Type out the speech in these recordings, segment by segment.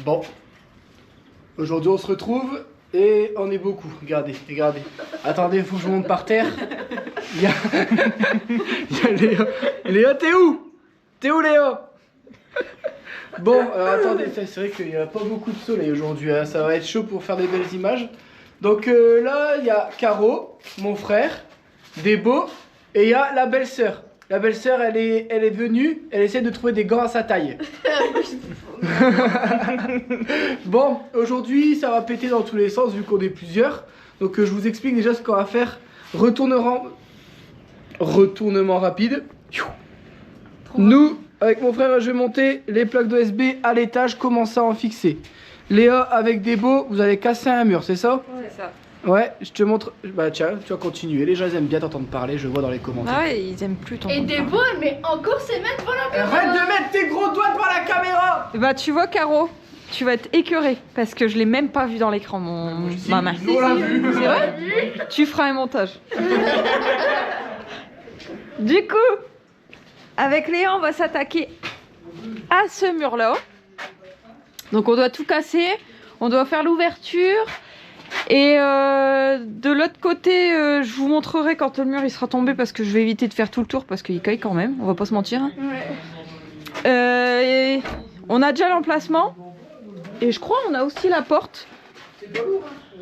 Bon, aujourd'hui on se retrouve et on est beaucoup. Regardez, regardez. Attendez, il faut que je monte par terre. Il y a Léo. Léo, t'es où? T'es où, Léo? Bon, alors attendez, c'est vrai qu'il n'y a pas beaucoup de soleil aujourd'hui, hein. Ça va être chaud pour faire des belles images. Donc là, il y a Caro, mon frère, Débo, et il y a la belle-sœur. La belle-sœur, elle est venue, elle essaie de trouver des gants à sa taille. Bon, aujourd'hui, ça va péter dans tous les sens vu qu'on est plusieurs. Donc je vous explique déjà ce qu'on va faire. Retournement rapide. Nous, avec mon frère, je vais monter les plaques d'OSB à l'étage, commencer à en fixer. Léa, avec Débo, vous allez casser un mur, c'est ça? Ouais, c'est ça. Ouais, je te montre. Bah tiens, tu vas continuer. Les gens ils aiment bien t'entendre parler, je vois dans les commentaires. Ah ouais, ils aiment plus ton. Et Débo, elle met encore ses mains devant la caméra. Arrête de mettre tes gros doigts devant la caméra. Bah tu vois Caro, tu vas être écœurée parce que je l'ai même pas vu dans l'écran ma main. On l'a vu. C'est vrai? Tu feras un montage. Du coup, avec Léa, on va s'attaquer à ce mur-là. Donc on doit tout casser, on doit faire l'ouverture. Et de l'autre côté, je vous montrerai quand le mur il sera tombé parce que je vais éviter de faire tout le tour parce qu'il caille quand même, on va pas se mentir. Ouais. On a déjà l'emplacement et je crois on a aussi la porte.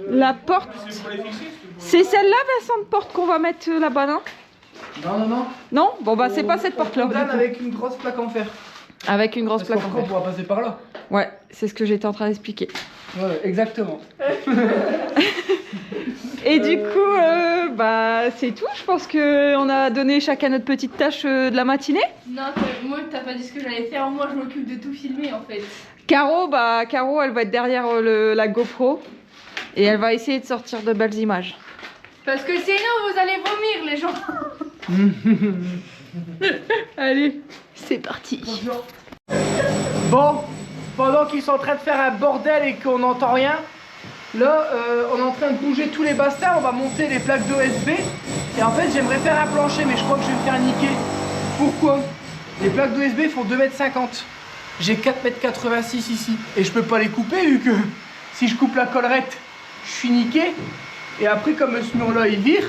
La porte, c'est celle-là, Vincent, de porte qu'on va mettre là-bas, non? Non. Non? Bon bah c'est pas cette porte-là. Avec une grosse plaque en fer. Avec une grosse plaque en On fer. pourra passer par là. Ouais, c'est ce que j'étais en train d'expliquer. Ouais, exactement. Et du coup, bah c'est tout. Je pense qu'on a donné chacun notre petite tâche de la matinée. Non, moi t'as pas dit ce que j'allais faire, moi je m'occupe de tout filmer en fait. Caro, elle va être derrière la GoPro et elle va essayer de sortir de belles images. Parce que sinon vous allez vomir les gens. Allez, c'est parti. Bon, pendant qu'ils sont en train de faire un bordel et qu'on n'entend rien, là on est en train de bouger tous les bastins, on va monter les plaques d'OSB. Et en fait j'aimerais faire un plancher mais je crois que je vais me faire niquer. Pourquoi? Les plaques d'OSB font 2,50 m. J'ai 4,86 m ici. Et je peux pas les couper vu que si je coupe la collerette, je suis niqué. Et après comme ce mur là il vire,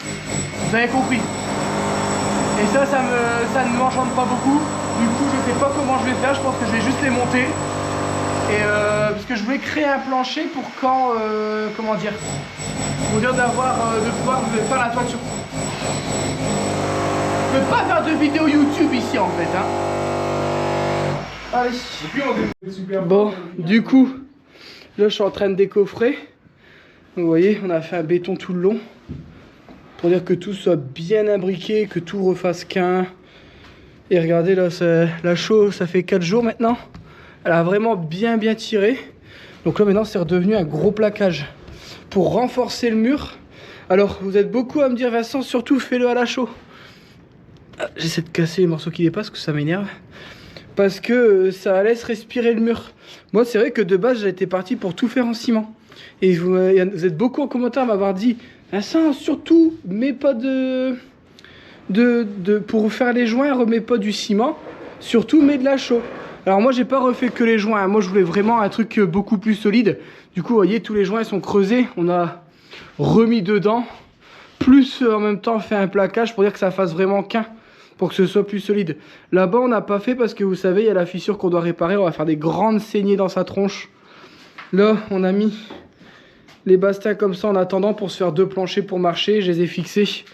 vous avez compris. Et ça ne m'enchante pas beaucoup. Du coup, je sais pas comment je vais faire. Je pense que je vais juste les monter. Et parce que je voulais créer un plancher pour quand, comment dire, pour dire de pouvoir faire la toiture. Je peux pas faire de vidéo YouTube ici en fait. Hein. Allez. Bon, du coup, là, je suis en train de décoffrer. Vous voyez, on a fait un béton tout le long. Pour dire que tout soit bien imbriqué, que tout refasse qu'un. Et regardez là, la chaux, ça fait 4 jours maintenant. Elle a vraiment bien tiré. Donc là maintenant c'est redevenu un gros plaquage. Pour renforcer le mur. Alors vous êtes beaucoup à me dire Vincent, surtout fais-le à la chaux. J'essaie de casser les morceaux qui dépassent, que ça m'énerve. Parce que ça laisse respirer le mur. Moi c'est vrai que de base j'étais parti pour tout faire en ciment. Et vous êtes beaucoup en commentaire à m'avoir dit Vincent, surtout, mets pas pour faire les joints, remets pas du ciment. Surtout, mets de la chaux. Alors moi, j'ai pas refait que les joints. Moi, je voulais vraiment un truc beaucoup plus solide. Du coup, vous voyez, tous les joints ils sont creusés. On a remis dedans. Plus, en même temps, fait un plaquage pour dire que ça fasse vraiment qu'un. Pour que ce soit plus solide. Là-bas, on n'a pas fait parce que vous savez, il y a la fissure qu'on doit réparer. On va faire des grandes saignées dans sa tronche. Là, on a mis les bastins comme ça en attendant pour se faire 2 planchers pour marcher. Je les ai fixés.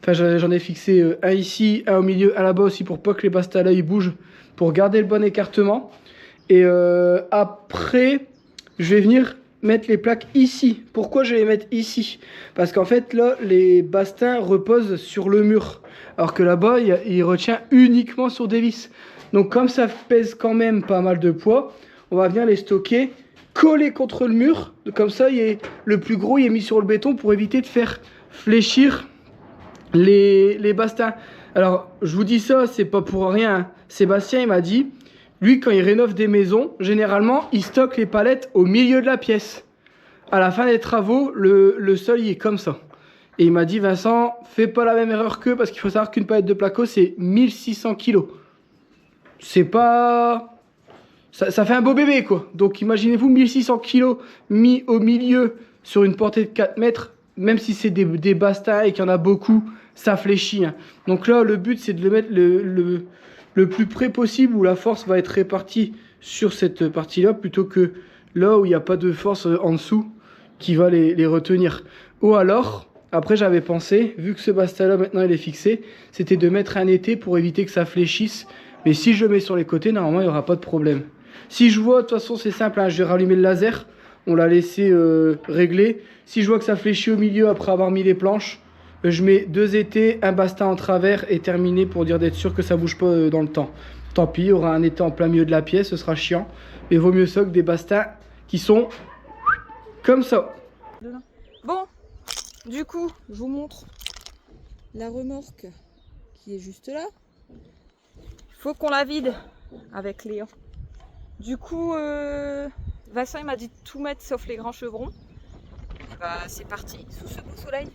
Enfin j'en ai fixé un ici, un au milieu, un là-bas aussi pour pas que les bastins là ils bougent. Pour garder le bon écartement. Et après je vais venir mettre les plaques ici. Pourquoi je vais les mettre ici? Parce qu'en fait là les bastins reposent sur le mur. Alors que là-bas il retient uniquement sur des vis. Donc comme ça pèse quand même pas mal de poids, on va venir les stocker collé contre le mur, comme ça le plus gros il est mis sur le béton pour éviter de faire fléchir les bastins. Alors je vous dis ça, c'est pas pour rien. Sébastien il m'a dit, lui quand il rénove des maisons, généralement il stocke les palettes au milieu de la pièce. À la fin des travaux, le sol il est comme ça. Et il m'a dit Vincent, fais pas la même erreur qu'eux parce qu'il faut savoir qu'une palette de placo c'est 1600 kg. C'est pas ça fait un beau bébé quoi. Donc imaginez-vous 1600 kg mis au milieu sur une portée de 4 mètres, même si c'est des bastins et qu'il y en a beaucoup, ça fléchit. Hein. Donc là, le but c'est de le mettre le plus près possible où la force va être répartie sur cette partie-là plutôt que là où il n'y a pas de force en dessous qui va les retenir. Ou alors, après j'avais pensé, vu que ce bastin-là maintenant il est fixé, c'était de mettre un étai pour éviter que ça fléchisse. Mais si je le mets sur les côtés, normalement il n'y aura pas de problème. Si je vois, de toute façon c'est simple, hein, je vais rallumer le laser, on l'a laissé régler. Si je vois que ça fléchit au milieu après avoir mis les planches, je mets 2 étais, un bastin en travers et terminé pour dire d'être sûr que ça bouge pas dans le temps. Tant pis, il y aura un étai en plein milieu de la pièce, ce sera chiant. Mais vaut mieux ça que des bastins qui sont comme ça. Bon, du coup, je vous montre la remorque qui est juste là. Il faut qu'on la vide avec Léon. Du coup, Vincent il m'a dit de tout mettre sauf les grands chevrons. Et bah c'est parti, sous ce beau soleil.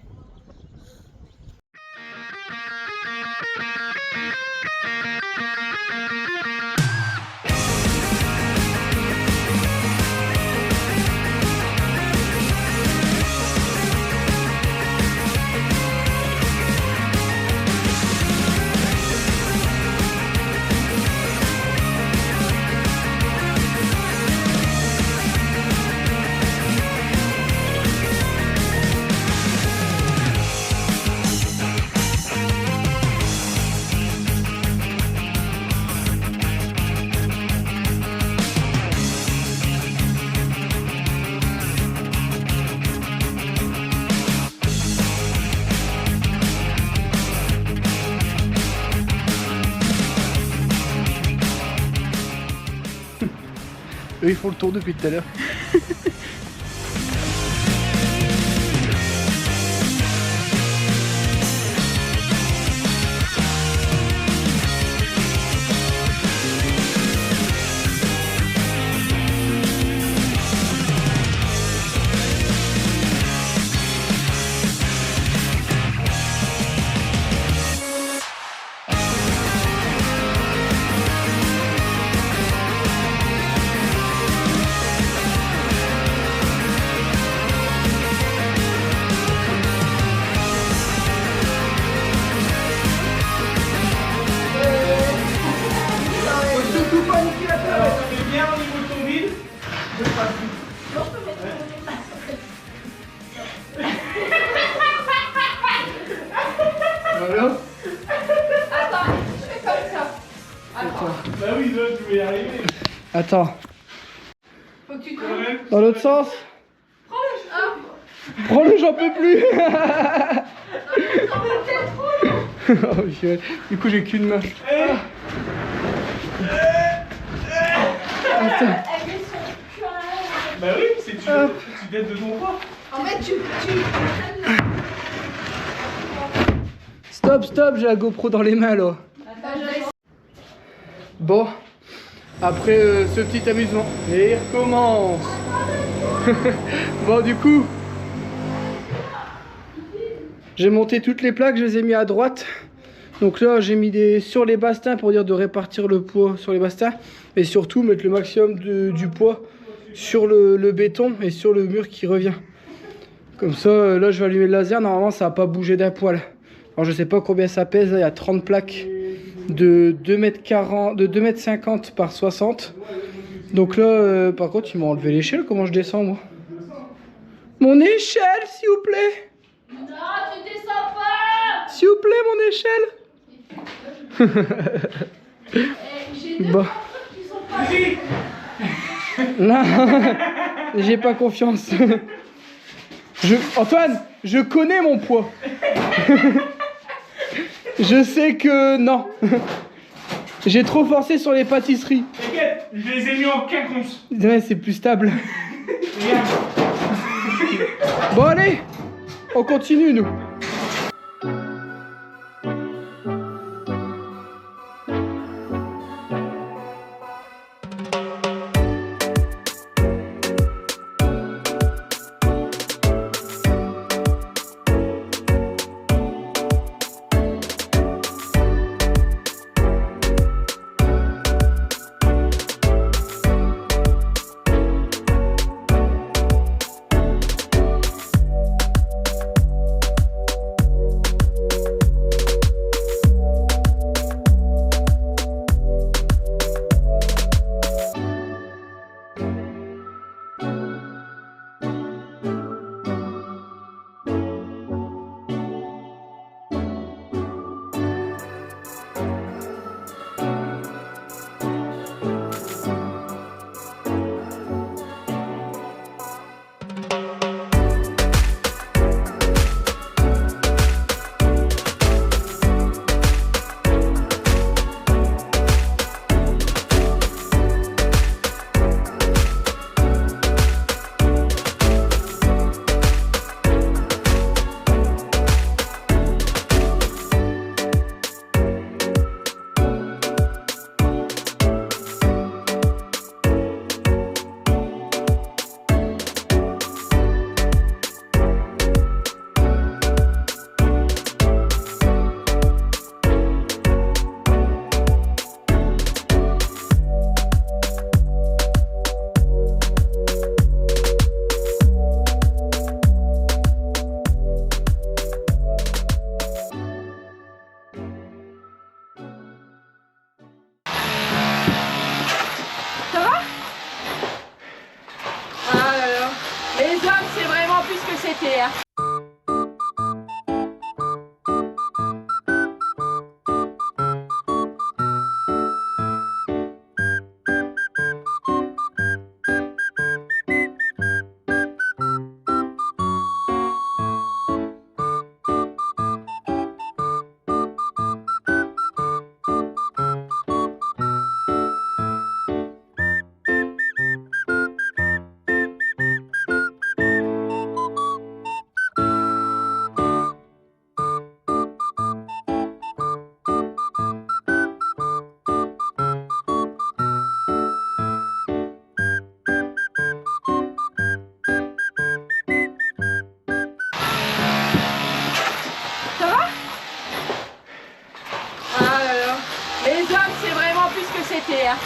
Eux ils font le tour depuis tout à l'heure. Voilà. Attends, je fais comme ça. Attends. Bah oui, toi, tu veux y arriver. Attends. Faut que tu te... Dans l'autre sens. Ah, Prends-le, j'en peux plus. c'est trop long. Oh, purée. Du coup j'ai qu'une main. Attends. Elle met son cul en arrière. Bah oui, c'est tu t'aides de ton poids. En fait, tu... Stop, j'ai la GoPro dans les mains là. Attends, je laisse. Bon, après ce petit amusement, et il recommence. Bon, du coup, j'ai monté toutes les plaques, je les ai mis à droite. Donc là, j'ai mis sur les bastins pour dire de répartir le poids sur les bastins. Et surtout, mettre le maximum du poids sur le béton et sur le mur qui revient. Comme ça, là, je vais allumer le laser. Normalement, ça va pas bouger d'un poil. Alors, je sais pas combien ça pèse. Là, il y a 30 plaques de 2,50 m par 60. Donc là, par contre, ils m'ont enlevé l'échelle. Comment je descends, moi? Mon échelle, s'il vous plaît. Non, tu descends pas. S'il vous plaît, mon échelle. J'ai deux Bon. trucs qui sont pas... Non, j'ai pas confiance. Antoine, je connais mon poids. Je sais que non. J'ai trop forcé sur les pâtisseries. T'inquiète, je les ai mis en quinconce. Ouais, c'est plus stable. Regarde. Bon, allez, on continue, nous. plus ce que c'était. Hein. Les hommes, c'est vraiment plus ce que c'était. Hein.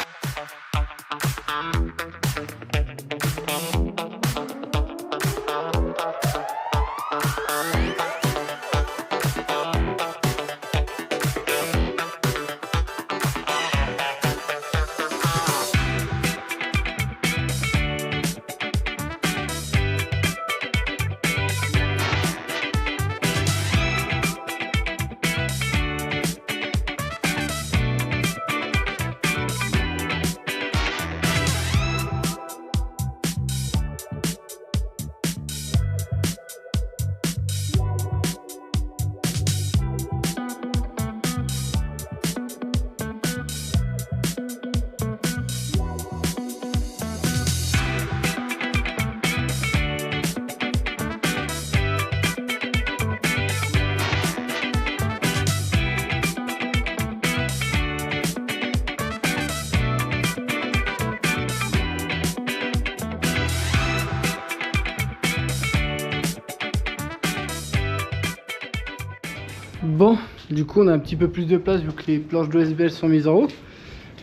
Bon, du coup on a un petit peu plus de place vu que les planches d'OSB sont mises en haut.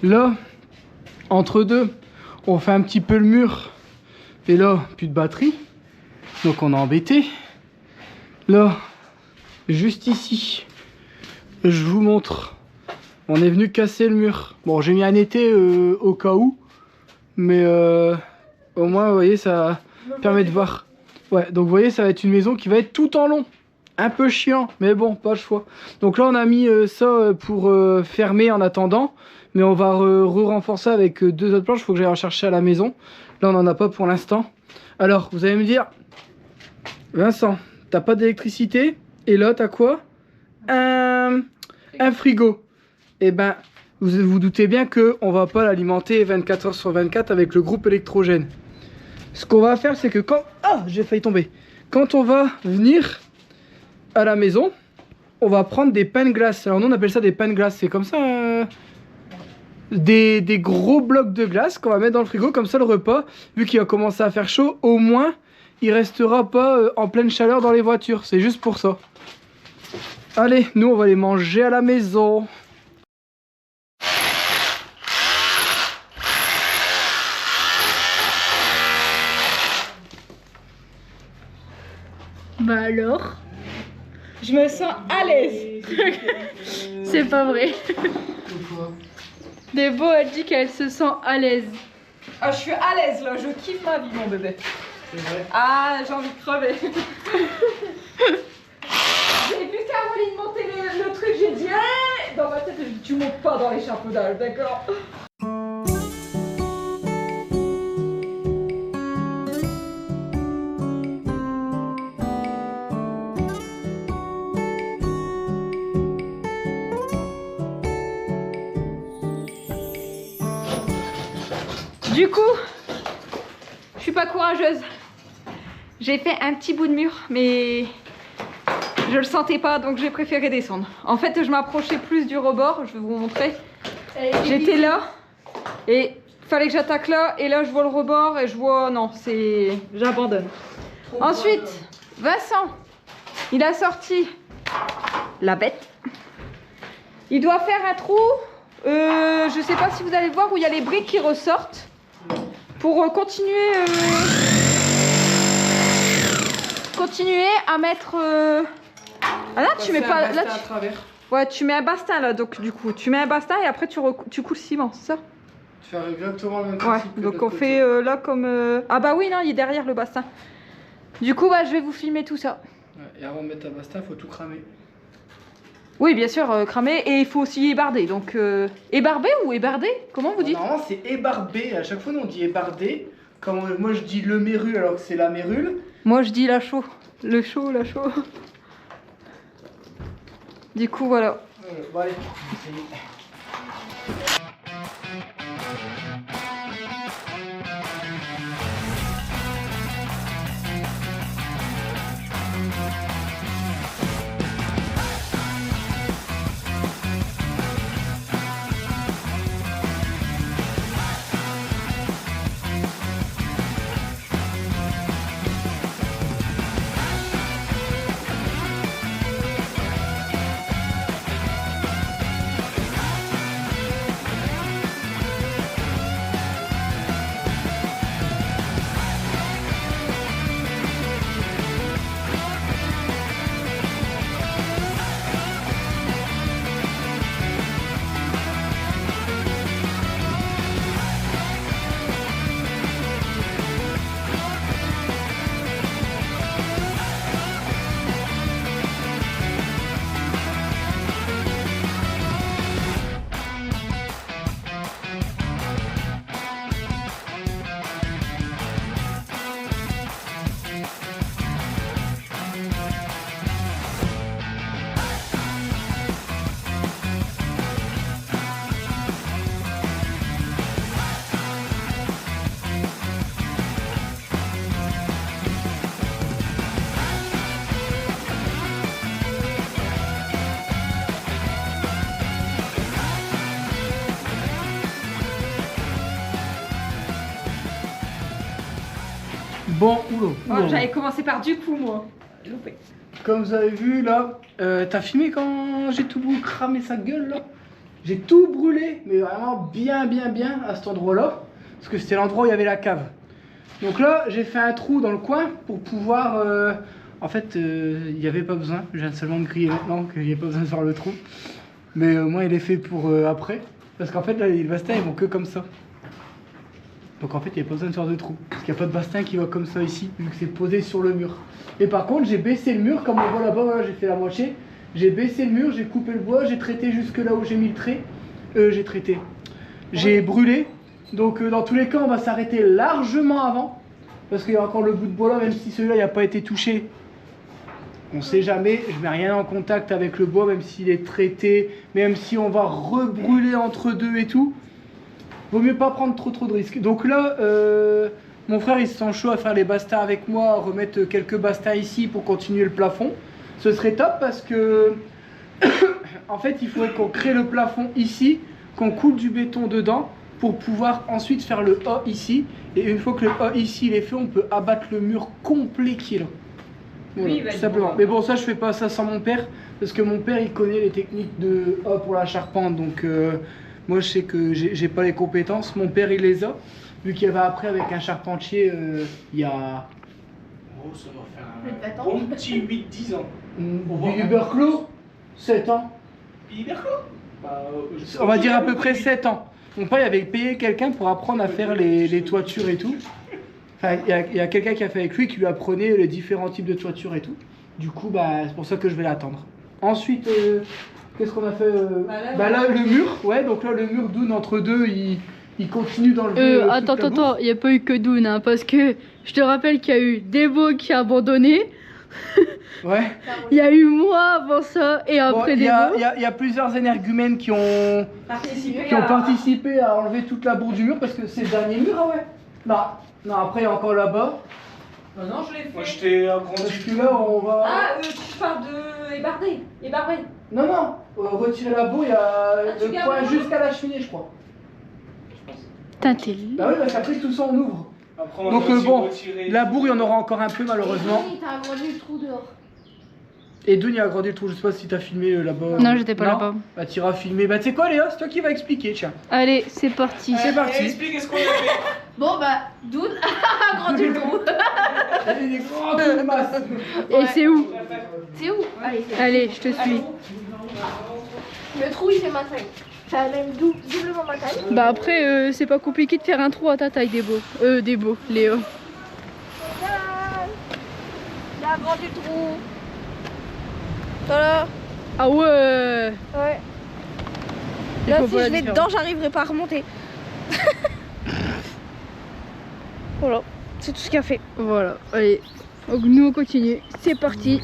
Là, entre deux, on fait un petit peu le mur. Et là, plus de batterie. Donc on est embêté. Là, juste ici, je vous montre. On est venu casser le mur. Bon, j'ai mis un été au cas où. Mais au moins, vous voyez, ça permet de voir. Ouais, donc vous voyez, ça va être une maison qui va être tout en long. Un peu chiant, mais bon, pas le choix. Donc là, on a mis ça pour fermer en attendant. Mais on va renforcer avec deux autres planches. Il faut que j'aille en chercher à la maison. Là, on n'en a pas pour l'instant. Alors, vous allez me dire, Vincent, t'as pas d'électricité? Et là, t'as quoi? Un frigo. Eh ben, vous vous doutez bien qu'on va pas l'alimenter 24 heures sur 24 avec le groupe électrogène. Ce qu'on va faire, c'est que quand... Ah, j'ai failli tomber. Quand on va venir à la maison, on va prendre des pains de glace. Alors nous on appelle ça des pains de glace, c'est comme ça des gros blocs de glace qu'on va mettre dans le frigo, comme ça le repas, vu qu'il va commencer à faire chaud, au moins il restera pas en pleine chaleur dans les voitures, c'est juste pour ça. Allez, nous on va les manger à la maison. Bah alors? Je me sens à l'aise. C'est pas vrai. Débo a dit qu'elle se sent à l'aise. Ah, je suis à l'aise là, je kiffe ma vie, mon bébé. C'est vrai. Ah, j'ai envie de crever. J'ai vu Caroline monter le truc, j'ai dit hey! Dans ma tête, j'ai dit tu montes pas dans l'échafaudage, d'accord? Du coup, je suis pas courageuse. J'ai fait un petit bout de mur, mais je le sentais pas, donc j'ai préféré descendre. En fait, je m'approchais plus du rebord, je vais vous montrer. J'étais là, et fallait que j'attaque là, et là je vois le rebord, et je vois... Non, c'est... J'abandonne. Ensuite, Vincent, il a sorti la bête. Il doit faire un trou, je sais pas si vous allez voir, où il y a les briques qui ressortent. Pour continuer à mettre... Ah là, tu mets pas... Là, à travers. Ouais, tu mets un bastin là, donc du coup, tu mets un bastin et après tu coules le ciment, c'est ça? Faire exactement le même Ouais, principe que donc l'autre on côté. fait là comme... Ah bah oui, non, il est derrière le bastin. Du coup, bah, je vais vous filmer tout ça. Ouais, et avant de mettre ta basta, faut tout cramer. Oui, bien sûr, cramer. Et il faut aussi ébarder. Donc, ébarber ou ébarder? Comment vous dites? Normalement, c'est ébarbé. À chaque fois, nous, on dit ébardé. Comme moi, je dis le mérule alors que c'est la mérule. Moi, je dis la chaux. Le chaud, la chaux. Du coup, voilà. Bon, allez. Bon, J'avais commencé par du coup, moi. Loupé. Comme vous avez vu là, t'as filmé quand j'ai tout cramé sa gueule là? J'ai tout brûlé, mais vraiment bien à cet endroit-là. Parce que c'était l'endroit où il y avait la cave. Donc là, j'ai fait un trou dans le coin pour pouvoir... En fait, il n'y avait pas besoin. Je viens seulement de crier maintenant qu'il n'y a pas besoin de faire le trou. Mais au moins, il est fait pour après. Parce qu'en fait, là, les bastins, ils vont que comme ça. Donc en fait, il n'y a pas besoin de faire de trou. Parce qu'il n'y a pas de bastin qui va comme ça ici, vu que c'est posé sur le mur. Et par contre, j'ai baissé le mur, comme on voit là-bas, voilà, j'ai fait la moitié. J'ai baissé le mur, j'ai coupé le bois, j'ai traité jusque là où j'ai mis le trait. J'ai brûlé. Donc dans tous les cas, on va s'arrêter largement avant. Parce qu'il y a encore le bout de bois là, même si celui-là n'a pas été touché. On sait jamais, je mets rien en contact avec le bois, même s'il est traité, même si on va rebrûler entre deux et tout. Vaut mieux pas prendre trop de risques. Donc là, mon frère il se sent chaud à faire les bastins avec moi, à remettre quelques bastins ici pour continuer le plafond. Ce serait top parce que en fait il faudrait qu'on crée le plafond ici, qu'on coule du béton dedans pour pouvoir ensuite faire le haut ici. Et une fois que le haut ici il est fait, on peut abattre le mur complet qui est là. Voilà, Oui, tout simplement. Mais bon, ça je fais pas ça sans mon père parce que mon père il connaît les techniques de haut pour la charpente. Donc moi je sais que j'ai pas les compétences, mon père il les a, vu qu'il y avait après avec un charpentier il y a... Oh ça doit faire un bon petit 8-10 ans. Billy 7 ans. Billy On va dire à peu près 7 ans. Mon père il avait payé quelqu'un pour apprendre à faire les toitures et tout. Enfin il y a quelqu'un qui a fait avec lui qui lui apprenait les différents types de toitures et tout. Du coup bah c'est pour ça que je vais l'attendre. Ensuite... Qu'est-ce qu'on a fait là, le mur, ouais, donc là, le mur Dune entre deux, il continue dans le... Attends, il n'y a pas eu que Dune, hein, parce que je te rappelle qu'il y a eu Debo qui a abandonné. Ouais. Il y a eu moi avant ça, et après Il Debo. y a plusieurs énergumènes qui ont participé à enlever toute la bourre du mur, parce que c'est le dernier mur, ah ouais. Non, après, il y a encore là-bas. Non, je l'ai fait. Moi je t'ai Parce agrandi. que là, on va... Ah, tu parles de ébarber. Non, retirer la bourre, il y a tu le gardes coin le jusqu'à la cheminée, je crois. Putain, t'es Bah oui, parce qu'après, tout ça, on ouvre. Après, on Donc va aussi bon, retirer- la bourre, il y en aura encore un peu, malheureusement. t'as agrandi le trou dehors. Et Dune, il a agrandi le trou, je sais pas si t'as filmé là-bas. Non, j'étais pas là-bas. Bah, t'iras filmer. Bah, tu sais quoi, Léa, c'est toi qui vas expliquer, tiens. Allez, c'est parti. C'est parti. Explique ce qu'on a fait. Bon, bah, Dune a agrandi le trou. Allez, des grands coups de masse. Et c'est où? C'est où? Allez, je te suis. Le trou il fait ma taille. Enfin même doublement ma taille. Bah après, c'est pas compliqué de faire un trou à ta taille, Debo. Léo. agrandi le trou. Voilà. Ah ouais. Ouais. Il Là, faut si pas je la vais différence. dedans, j'arriverai pas à remonter. Voilà, c'est tout ce qu'il a fait. Voilà, allez. Donc nous on continue. C'est parti.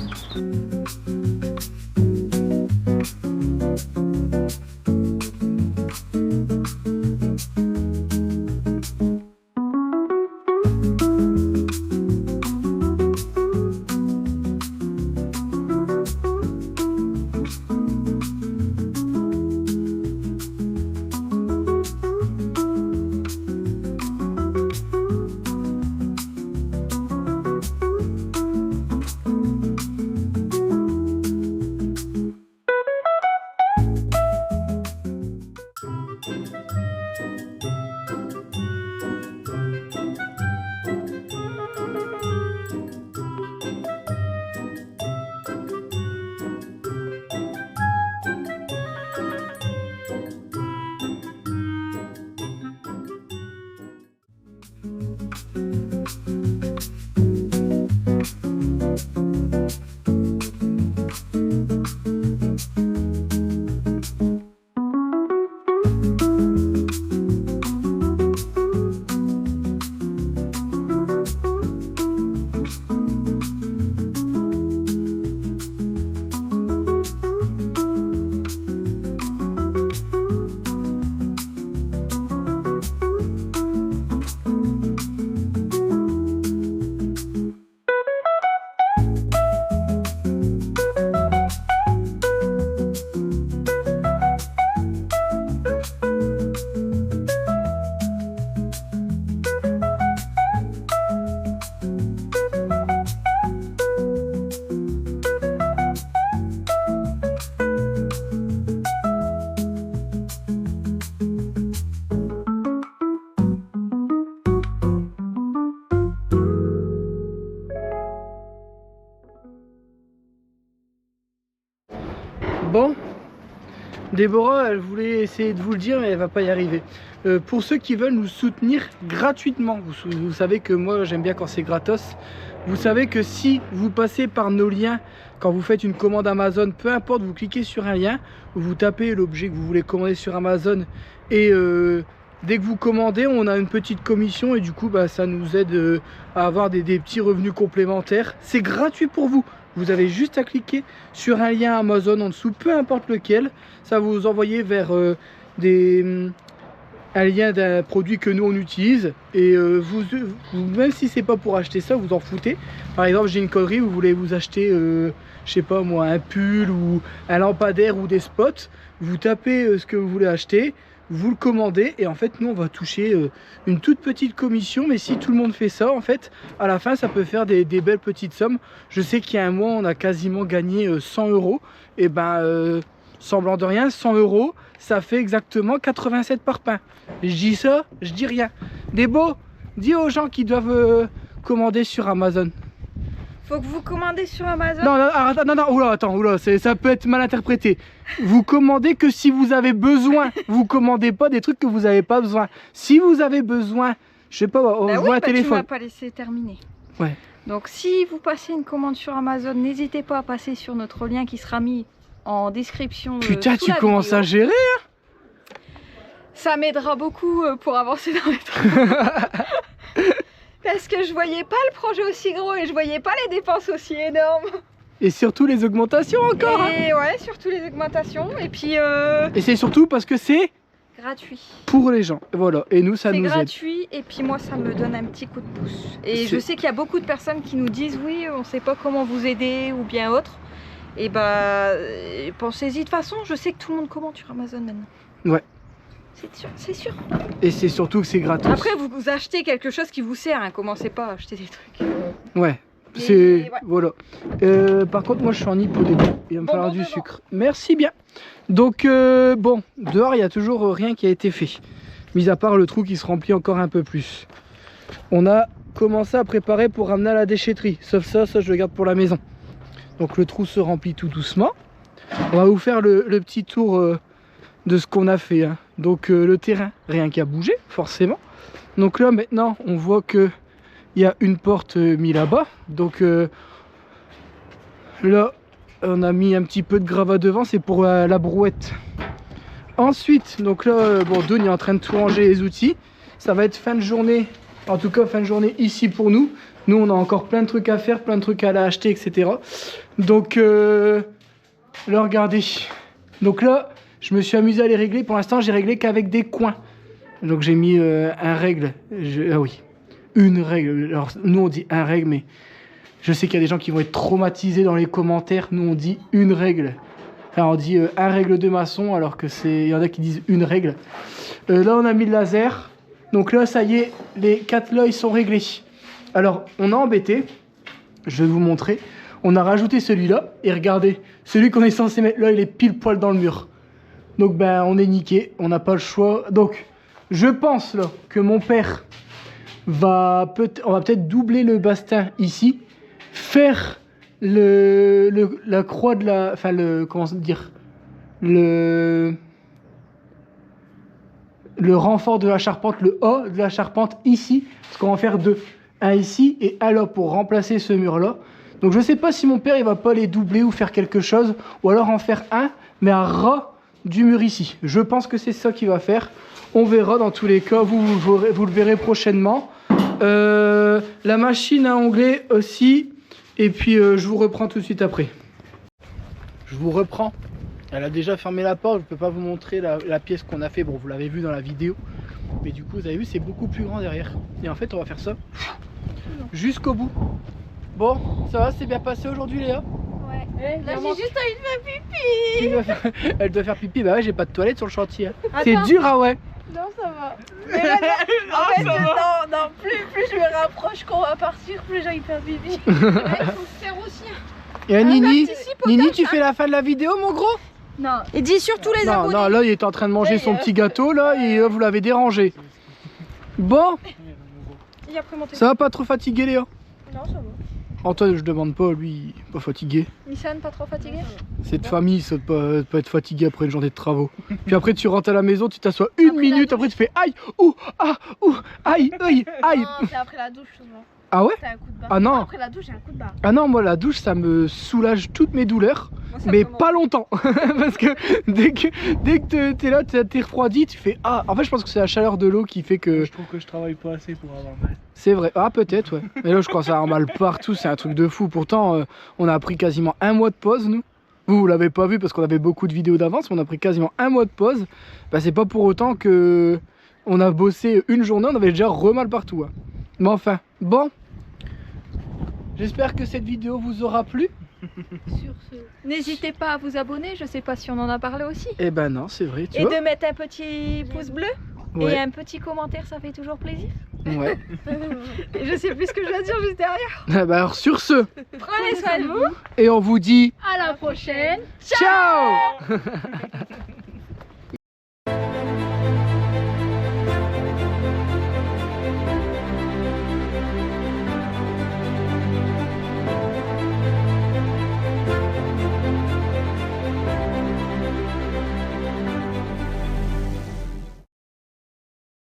Bon, Déborah, elle voulait essayer de vous le dire, mais elle va pas y arriver. Pour ceux qui veulent nous soutenir gratuitement, vous savez que moi j'aime bien quand c'est gratos. Vous savez que si vous passez par nos liens, quand vous faites une commande Amazon, peu importe, vous cliquez sur un lien, vous tapez l'objet que vous voulez commander sur Amazon et dès que vous commandez, on a une petite commission et du coup bah, ça nous aide à avoir des petits revenus complémentaires. C'est gratuit pour vous. Vous avez juste à cliquer sur un lien Amazon en dessous, peu importe lequel. Ça va vous envoyer vers un lien d'un produit que nous on utilise. Et même si c'est pas pour acheter ça, vous en foutez. Par exemple, j'ai une connerie, vous voulez vous acheter, je sais pas moi, un pull ou un lampadaire ou des spots. Vous tapez ce que vous voulez acheter. Vous le commandez et en fait nous on va toucher une toute petite commission, mais si tout le monde fait ça en fait à la fin ça peut faire des belles petites sommes. Je sais qu'il y a un mois on a quasiment gagné 100 € et ben semblant de rien 100 € ça fait exactement 87 parpaings. Je dis ça, je dis rien. Débo, dis aux gens qui doivent commander sur Amazon. Faut que vous commandez sur Amazon. Non, oula, attends, oula, ça peut être mal interprété. Vous commandez que si vous avez besoin. Vous commandez pas des trucs que vous n'avez pas besoin. Si vous avez besoin, je sais pas, on voit un Tu m'as téléphone. pas laissé terminer. Ouais. Donc si vous passez une commande sur Amazon, n'hésitez pas à passer sur notre lien qui sera mis en description. Putain, sous tu la commences vidéo. à gérer. Ça m'aidera beaucoup pour avancer dans les trucs. Parce que je voyais pas le projet aussi gros et je voyais pas les dépenses aussi énormes. Et surtout les augmentations encore. Hein. Et ouais, surtout les augmentations. Et puis Et c'est surtout parce que c'est gratuit. pour les gens. Voilà. Et nous, ça C'est nous aide. gratuit et puis moi ça me donne un petit coup de pouce. Et je sais qu'il y a beaucoup de personnes qui nous disent oui, on sait pas comment vous aider ou bien autre. Et bah pensez-y, de toute façon je sais que tout le monde commande sur Amazon maintenant. Ouais. C'est sûr, c'est sûr. Et c'est surtout que c'est gratos. Après vous achetez quelque chose qui vous sert, hein. Commencez pas à acheter des trucs. Ouais. Et C'est ouais. voilà. Par contre, moi, je suis en hypodébut. Il va me falloir du bon. sucre. Merci bien. Donc bon, dehors, il y a toujours rien qui a été fait, mis à part le trou qui se remplit encore un peu plus. On a commencé à préparer pour ramener à la déchetterie. Sauf ça, je le garde pour la maison. Donc le trou se remplit tout doucement. On va vous faire le petit tour de ce qu'on a fait. Hein. Donc le terrain, rien qui a bougé, forcément. Donc là, maintenant, on voit que il y a une porte mise là-bas. Donc Là, on a mis un petit peu de gravat devant, c'est pour la brouette. Ensuite, donc là, bon, Dawn est en train de tout ranger les outils. Ça va être fin de journée, en tout cas fin de journée ici pour nous. Nous, on a encore plein de trucs à faire, plein de trucs à aller acheter, etc. Donc là, regardez. Donc là, je me suis amusé à les régler. Pour l'instant, j'ai réglé qu'avec des coins. Donc j'ai mis un règle. Ah oui, une règle. Alors nous, on dit un règle, mais je sais qu'il y a des gens qui vont être traumatisés dans les commentaires. Nous, on dit une règle. Alors on dit un règle de maçon, alors que il y en a qui disent une règle. Là, on a mis le laser. Donc là, ça y est, les 4 lots, ils sont réglés. Alors, on a embêté. Je vais vous montrer. On a rajouté celui-là. Et regardez, celui qu'on est censé mettre là, il est pile poil dans le mur. Donc, ben, on est niqué. On n'a pas le choix. Donc, je pense là que mon père on va peut-être doubler le bastin ici. Faire la croix de la... Enfin, comment dire, le renfort de la charpente, le haut de la charpente ici, parce qu'on va en faire 2. Un ici et un là pour remplacer ce mur-là. Donc je sais pas si mon père il va pas les doubler ou faire quelque chose, ou alors en faire un, mais à ras du mur ici. Je pense que c'est ça qu'il va faire. On verra dans tous les cas, vous le verrez prochainement. La machine à ongler aussi, et puis je vous reprends tout de suite après. Je vous reprends. Elle a déjà fermé la porte, je ne peux pas vous montrer la pièce qu'on a fait, bon vous l'avez vu dans la vidéo. Mais du coup vous avez vu c'est beaucoup plus grand derrière. Et en fait on va faire ça jusqu'au bout. Bon, ça va, c'est bien passé aujourd'hui Léa? Ouais. Là j'ai juste envie de faire pipi. Elle doit faire pipi, bah ouais j'ai pas de toilette sur le chantier. Attends. C'est dur ah ouais. Non ça va. Mais là, en fait, non, plus je me rapproche qu'on va partir, plus j'ai envie de faire pipi. Il faut se faire aussi. Et Nini, participe au Nini tâche, tu fais la fin de la vidéo mon gros? Non. Et dis surtout les Non, abonnés. non, là il est en train de manger son petit gâteau là et vous l'avez dérangé. Bon, Et après monter. ça va pas trop fatigué Léa? Non ça va. Antoine je demande pas, lui il est pas fatigué. Nissan pas trop fatigué? C'est de famille ça de pas être fatigué après une journée de travaux. Puis après tu rentres à la maison, tu t'assois une Après minute, la après tu fais aïe, ouh, ah, ouh, aïe, aïe, aïe. Non, c'est après la douche souvent. Ah ouais? T'as un coup de barre. Ah non. Après la douche j'ai un coup de barre. Ah non, moi la douche ça me soulage toutes mes douleurs, Moi, ça mais me pas longtemps. Parce que dès que t'es là, t'es refroidi, tu fais ah. En fait, je pense que c'est la chaleur de l'eau qui fait que. Je trouve que je travaille pas assez pour avoir mal. C'est vrai, ah peut-être, ouais. Mais là, je commence à avoir mal partout, c'est un truc de fou. Pourtant, on a pris quasiment 1 mois de pause, nous. Vous l'avez pas vu parce qu'on avait beaucoup de vidéos d'avance, mais on a pris quasiment 1 mois de pause. Bah, c'est pas pour autant que on a bossé une journée, on avait déjà mal partout. Hein. Mais enfin, bon. J'espère que cette vidéo vous aura plu. Sur ce. N'hésitez pas à vous abonner, je sais pas si on en a parlé aussi. Eh ben non, c'est vrai, tu Et vois. de mettre un petit pouce bleu Ouais. et un petit commentaire, ça fait toujours plaisir. Ouais. Et je sais plus ce que je dois dire juste derrière. Ah bah alors sur ce, Prenez soin de vous. et on vous dit À la prochaine. ciao.